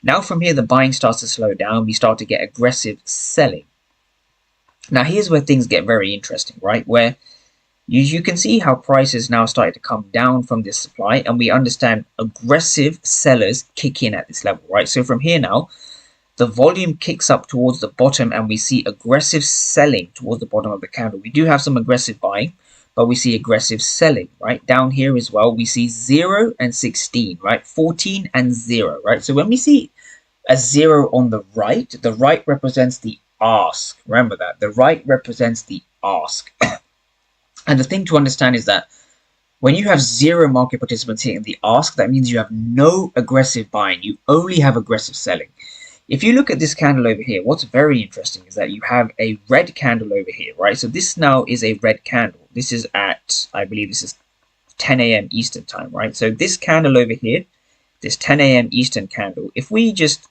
Now from here, the buying starts to slow down. We start to get aggressive selling. Now here's where things get very interesting, right? Where you can see how prices now started to come down from this supply, and we understand aggressive sellers kick in at this level, right? So from here now, the volume kicks up towards the bottom and we see aggressive selling towards the bottom of the candle. We do have some aggressive buying, but we see aggressive selling, right? Down here as well, we see 0 and 16, right? 14 and 0, right? So when we see a 0 on the right represents the ask. Remember that. The right represents the ask. And the thing to understand is that when you have 0 market participants hitting the ask, that means you have no aggressive buying. You only have aggressive selling. If you look at this candle over here, what's very interesting is that you have a red candle over here, right? So this now is a red candle. This is at, I believe this is 10 a.m. Eastern time, right? So this candle over here, this 10 a.m. Eastern candle, if we just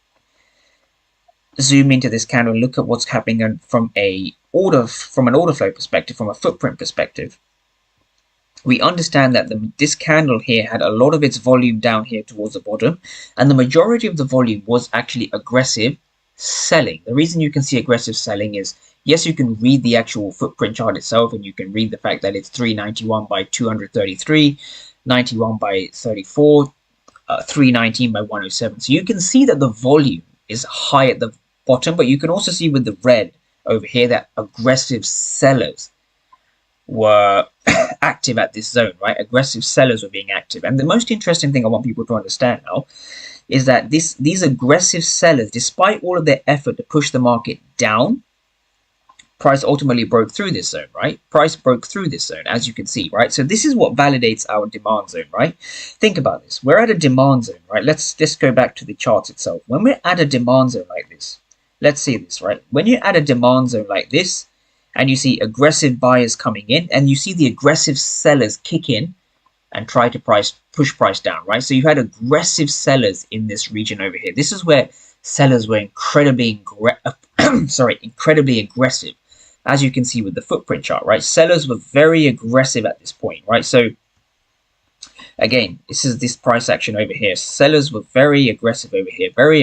zoom into this candle and look at what's happening from an order flow perspective, from a footprint perspective, we understand that this candle here had a lot of its volume down here towards the bottom, and the majority of the volume was actually aggressive selling. The reason you can see aggressive selling is, yes, you can read the actual footprint chart itself, and you can read the fact that it's 391 by 233, 91 by 34, 319 by 107. So you can see that the volume is high at the bottom, but you can also see with the red over here that aggressive sellers were active at this zone, right? Aggressive sellers were being active. And the most interesting thing I want people to understand now is that these aggressive sellers, despite all of their effort to push the market down, price ultimately broke through this zone, right? Price broke through this zone, as you can see, right? So this is what validates our demand zone, right? Think about this. We're at a demand zone, right? Let's just go back to the chart itself. When we're at a demand zone like this, let's see this, right? When you're at a demand zone like this, and you see aggressive buyers coming in, and you see the aggressive sellers kick in and try to push price down, right? So you had aggressive sellers in this region over here. This is where sellers were incredibly aggressive, as you can see with the footprint chart, right? Sellers were very aggressive at this point, right? So again, this is this price action over here. Sellers were very aggressive over here, very